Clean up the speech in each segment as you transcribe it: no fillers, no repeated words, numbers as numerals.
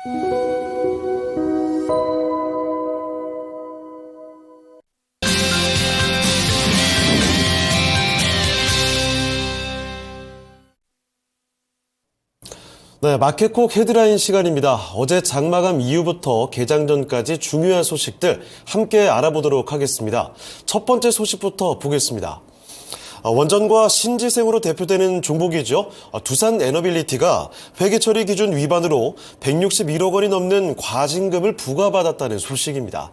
네, 마켓콕 헤드라인 시간입니다. 어제 장마감 이후부터 개장 전까지 중요한 소식들 함께 알아보도록 하겠습니다. 첫 번째 소식부터 보겠습니다. 원전과 신지생으로 대표되는 종목이죠. 두산 에너빌리티가 회계처리 기준 위반으로 161억 원이 넘는 과징금을 부과받았다는 소식입니다.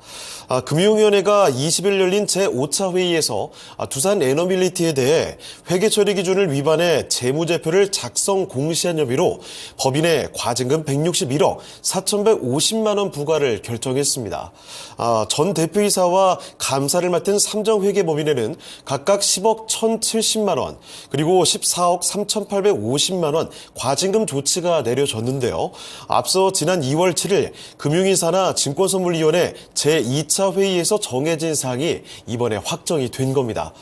금융위원회가 20일 열린 제5차 회의에서 두산 에너빌리티에 대해 회계처리 기준을 위반해 재무제표를 작성 공시한 혐의로 법인에 과징금 161억 4,150만 원 부과를 결정했습니다. 전 대표이사와 감사를 맡은 삼정회계법인에는 각각 10억 1,070만 원 그리고 14억 3,850만 원 과징금 조치가 내려졌는데요. 앞서 지난 2월 7일 금융인사나 증권선물위원회 제2차 회의에서 정해진 사항이 이번에 확정이 된 겁니다.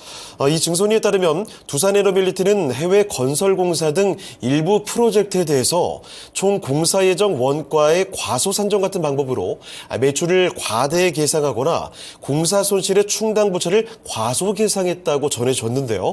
이 증손위에 따르면 두산에너빌리티는 해외 건설공사 등 일부 프로젝트에 대해서 총 공사 예정 원가의 과소 산정 같은 방법으로 매출을 과대 계상하거나 공사 손실의 충당 부채를 과소 계상했다고 전해졌는데요.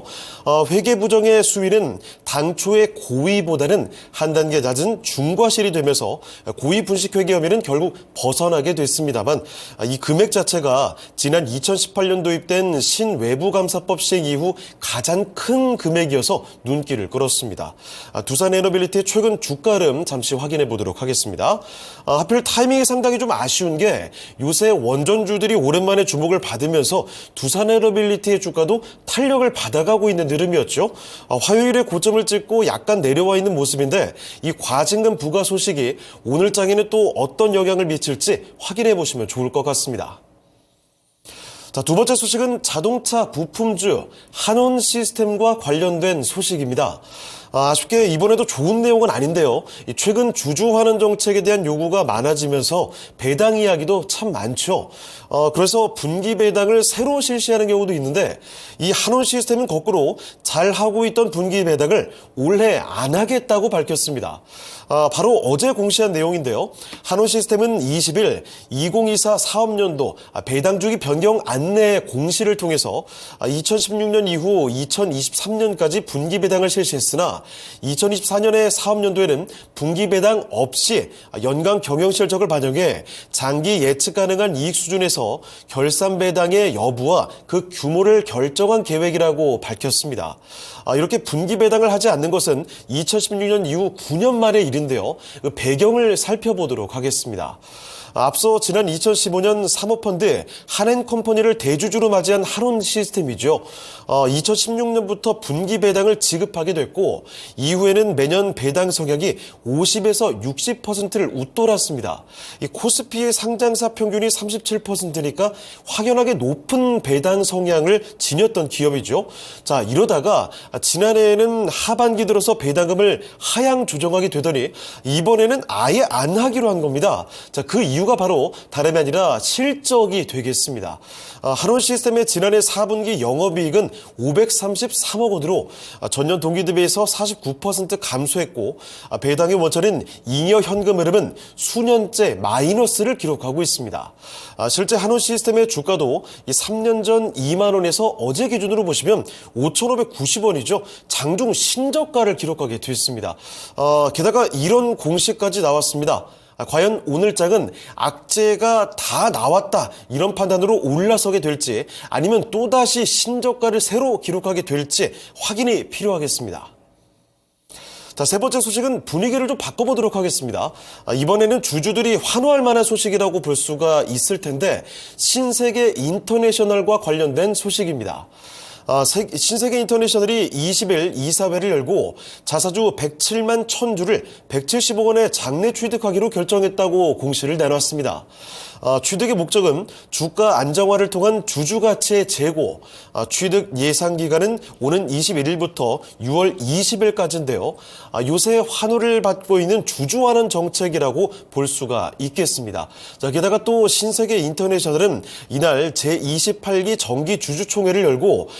회계 부정의 수위는 당초의 고의보다는 한 단계 낮은 중과실이 되면서 고의 분식 회계 혐의는 결국 벗어나게 됐습니다만 이 금액 자체가 지난 2018년 도입된 신외부감사법 시행 이후 가장 큰 금액이어서 눈길을 끌었습니다. 두산에너빌리티의 최근 주가 흐름 잠시 확인해 보도록 하겠습니다. 하필 타이밍이 상당히 좀 아쉬운 게 요새 원전주들이 오랜만에 주목을 받으면서 두산에너빌리티의 주가도 탄력을 받아가고 있는 흐름이었죠. 화요일에 고점을 찍고 약간 내려와 있는 모습인데 이 과징금 부과 소식이 오늘 장에는 또 어떤 영향을 미칠지 확인해 보시면 좋을 것 같습니다. 자, 두 번째 소식은 자동차 부품주 한원시스템과 관련된 소식입니다. 아쉽게 이번에도 좋은 내용은 아닌데요. 최근 주주 환원 정책에 대한 요구가 많아지면서 배당 이야기도 참 많죠. 그래서 분기 배당을 새로 실시하는 경우도 있는데 이 한원시스템은 거꾸로 잘 하고 있던 분기 배당을 올해 안 하겠다고 밝혔습니다. 바로 어제 공시한 내용인데요. 한원시스템은 20일 2024 사업년도 배당 주기 변경 안내 공시를 통해서 2016년 이후 2023년까지 분기 배당을 실시했으나 2024년의 사업년도에는 분기 배당 없이 연간 경영 실적을 반영해 장기 예측 가능한 이익 수준에서 결산 배당의 여부와 그 규모를 결정한 계획이라고 밝혔습니다. 이렇게 분기 배당을 하지 않는 것은 2016년 이후 9년 만의 일인데요. 그 배경을 살펴보도록 하겠습니다. 앞서 지난 2015년 사모펀드 한엔컴퍼니를 대주주로 맞이한 한원시스템이죠. 2016년부터 분기 배당을 지급하게 됐고 이후에는 매년 배당 성향이 50에서 60%를 웃돌았습니다. 이 코스피의 상장사 평균이 37%니까 확연하게 높은 배당 성향을 지녔던 기업이죠. 자, 이러다가 지난해에는 하반기 들어서 배당금을 하향 조정하게 되더니 이번에는 아예 안 하기로 한 겁니다. 자, 그 이유가 바로 다름이 아니라 실적이 되겠습니다. 한원시스템의 지난해 4분기 영업이익은 533억 원으로 전년 동기 대비해서 49% 감소했고 배당의 원천인 잉여 현금 흐름은 수년째 마이너스를 기록하고 있습니다. 실제 한원시스템의 주가도 3년 전 2만 원에서 어제 기준으로 보시면 5,590원이죠. 장중 신저가를 기록하게 됐습니다. 게다가 이런 공시까지 나왔습니다. 과연 오늘 장은 악재가 다 나왔다 이런 판단으로 올라서게 될지 아니면 또다시 신저가를 새로 기록하게 될지 확인이 필요하겠습니다. 자, 세 번째 소식은 분위기를 좀 바꿔보도록 하겠습니다. 이번에는 주주들이 환호할 만한 소식이라고 볼 수가 있을 텐데 신세계 인터내셔널과 관련된 소식입니다. 신세계 인터내셔널이 20일 이사회를 열고 자사주 107만 1000주를 170억 원에 장내 취득하기로 결정했다고 공시를 내놨습니다. 취득의 목적은 주가 안정화를 통한 주주 가치의 재고, 취득 예상 기간은 오는 21일부터 6월 20일까지인데요. 요새 환호를 받고 있는 주주 환원 정책이라고 볼 수가 있겠습니다. 자, 게다가 또 신세계 인터내셔널은 이날 제28기 정기 주주총회를 열고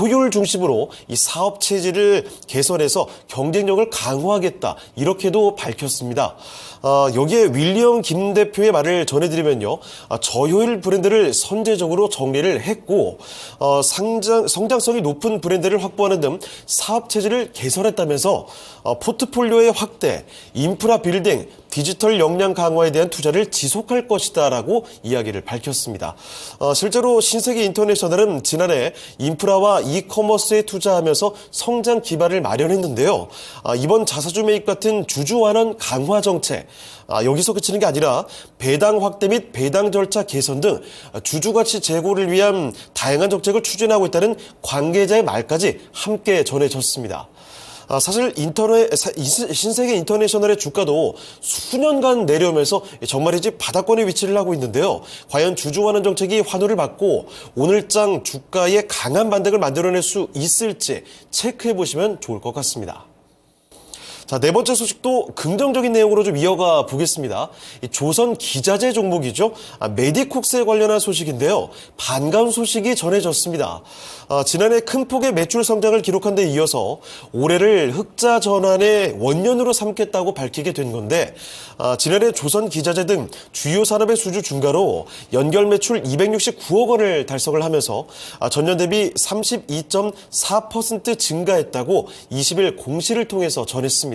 효율 중심으로 이 사업 체질을 개선해서 경쟁력을 강화하겠다 이렇게도 밝혔습니다. 여기에 윌리엄 김 대표의 말을 전해드리면요. 저효율 브랜드를 선제적으로 정리를 했고 성장성이 높은 브랜드를 확보하는 등 사업 체질을 개선했다면서 포트폴리오의 확대, 인프라 빌딩, 디지털 역량 강화에 대한 투자를 지속할 것이다라고 이야기를 밝혔습니다. 실제로 신세계 인터내셔널은 지난해 인프라와 이커머스에 투자하면서 성장 기반을 마련했는데요. 이번 자사주 매입 같은 주주 완화 강화 정책, 여기서 그치는 게 아니라 배당 확대 및 배당 절차 개선 등 주주 가치 제고를 위한 다양한 정책을 추진하고 있다는 관계자의 말까지 함께 전해졌습니다. 사실 신세계 인터내셔널의 주가도 수년간 내려오면서 정말이지 바닥권에 위치를 하고 있는데요. 과연 주주 완화 정책이 환호를 받고 오늘장 주가에 강한 반등을 만들어낼 수 있을지 체크해 보시면 좋을 것 같습니다. 자, 네 번째 소식도 긍정적인 내용으로 좀 이어가 보겠습니다. 조선 기자재 종목이죠. 메디콕스에 관련한 소식인데요. 반가운 소식이 전해졌습니다. 지난해 큰 폭의 매출 성장을 기록한 데 이어서 올해를 흑자 전환의 원년으로 삼겠다고 밝히게 된 건데 지난해 조선 기자재 등 주요 산업의 수주 증가로 연결 매출 269억 원을 달성을 하면서 전년 대비 32.4% 증가했다고 20일 공시를 통해서 전했습니다.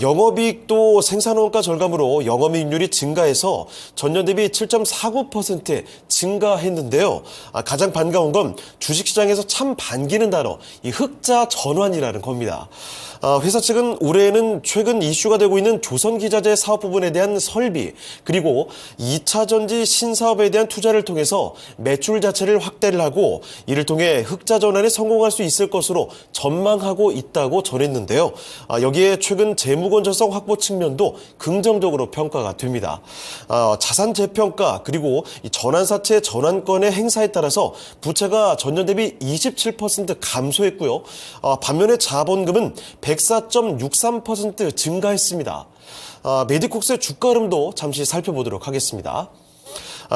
영업이익도 생산원가 절감으로 영업이익률이 증가해서 전년 대비 7.49% 증가했는데요. 가장 반가운 건 주식시장에서 참 반기는 단어, 이 흑자 전환이라는 겁니다. 회사 측은 올해에는 최근 이슈가 되고 있는 조선기자재 사업 부분에 대한 설비, 그리고 2차 전지 신사업에 대한 투자를 통해서 매출 자체를 확대를 하고 이를 통해 흑자 전환에 성공할 수 있을 것으로 전망하고 있다고 전했는데요. 여기에 최근 재무 건전성 확보 측면도 긍정적으로 평가가 됩니다. 자산 재평가 그리고 전환사채 전환권의 행사에 따라서 부채가 전년 대비 27% 감소했고요. 반면에 자본금은 104.63% 증가했습니다. 메디콕스의 주가 흐름도 잠시 살펴보도록 하겠습니다.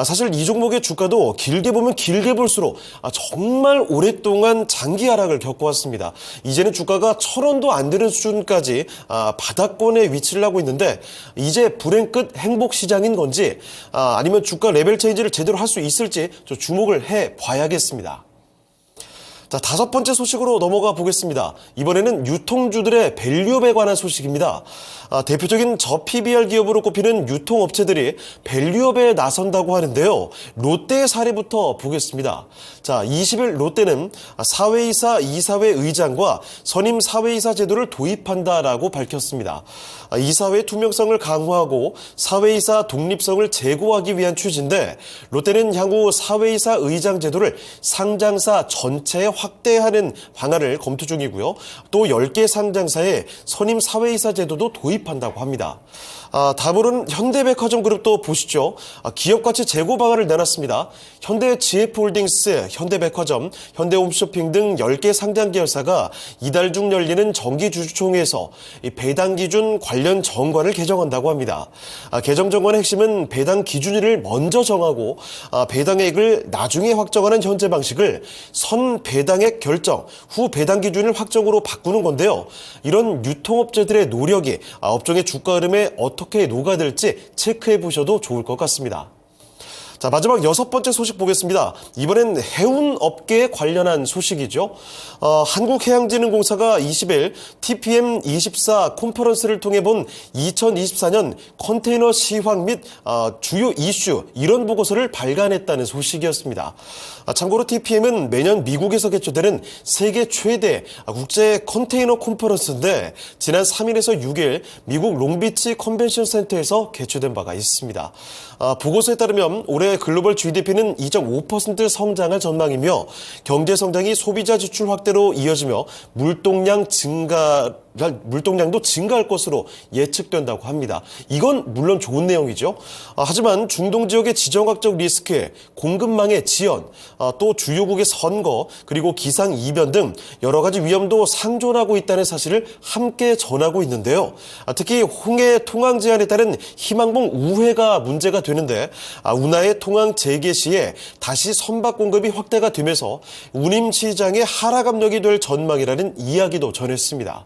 사실 이 종목의 주가도 길게 보면 길게 볼수록 정말 오랫동안 장기 하락을 겪어왔습니다. 이제는 주가가 1,000원도 안 되는 수준까지 바닥권에 위치를 하고 있는데 이제 불행 끝 행복 시장인 건지 아니면 주가 레벨 체인지를 제대로 할 수 있을지 좀 주목을 해봐야겠습니다. 자, 다섯 번째 소식으로 넘어가 보겠습니다. 이번에는 유통주들의 밸류업에 관한 소식입니다. 대표적인 저PBR 기업으로 꼽히는 유통업체들이 밸류업에 나선다고 하는데요. 롯데의 사례부터 보겠습니다. 자, 20일 롯데는 사회이사 이사회 의장과 선임 사회이사 제도를 도입한다라고 밝혔습니다. 이사회의 투명성을 강화하고 사회이사 독립성을 제고하기 위한 취지인데 롯데는 향후 사회이사 의장 제도를 상장사 전체에 확대하는 방안을 검토 중이고요. 또 10개 상장사에 선임 사회이사 제도도 도입한다고 합니다. 다음으로는 현대백화점 그룹도 보시죠. 기업가치 제고 방안을 내놨습니다. 현대GF홀딩스, 현대백화점, 현대홈쇼핑 등 10개 상장 계열사가 이달 중 열리는 정기주주총회에서 배당 기준 관련 정관을 개정한다고 합니다. 개정 정관의 핵심은 배당 기준일을 먼저 정하고 배당액을 나중에 확정하는 현재 방식을 선 배당액 결정, 후 배당 기준일 확정으로 바꾸는 건데요. 이런 유통업체들의 노력이 업종의 주가 흐름에 어떻게 녹아들지 체크해 보셔도 좋을 것 같습니다. 자, 마지막 여섯 번째 소식 보겠습니다. 이번엔 해운업계에 관련한 소식이죠. 한국해양진흥공사가 20일 TPM24 컨퍼런스를 통해 본 2024년 컨테이너 시황 및 주요 이슈 이런 보고서를 발간했다는 소식이었습니다. 참고로 TPM은 매년 미국에서 개최되는 세계 최대 국제 컨테이너 컨퍼런스인데 지난 3일에서 6일 미국 롱비치 컨벤션 센터에서 개최된 바가 있습니다. 보고서에 따르면 올해 글로벌 GDP는 2.5% 성장할 전망이며 경제 성장이 소비자 지출 확대로 이어지며 물동량도 증가할 것으로 예측된다고 합니다. 이건 물론 좋은 내용이죠. 하지만 중동 지역의 지정학적 리스크, 공급망의 지연, 또 주요국의 선거, 그리고 기상이변 등 여러 가지 위험도 상존하고 있다는 사실을 함께 전하고 있는데요. 특히 홍해 통항 제한에 따른 희망봉 우회가 문제가 되는데 운하의 통항 재개 시에 다시 선박 공급이 확대가 되면서 운임 시장의 하락 압력이 될 전망이라는 이야기도 전했습니다.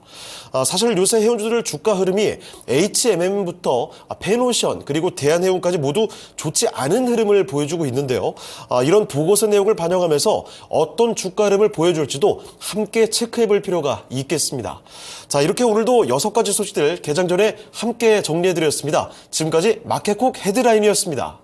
사실 요새 해운주들 주가 흐름이 HMM부터 페노션 그리고 대한해운까지 모두 좋지 않은 흐름을 보여주고 있는데요. 이런 보고서 내용을 반영하면서 어떤 주가 흐름을 보여줄지도 함께 체크해 볼 필요가 있겠습니다. 자, 이렇게 오늘도 6가지 소식들 개장 전에 함께 정리해드렸습니다. 지금까지 마켓콕 헤드라인이었습니다.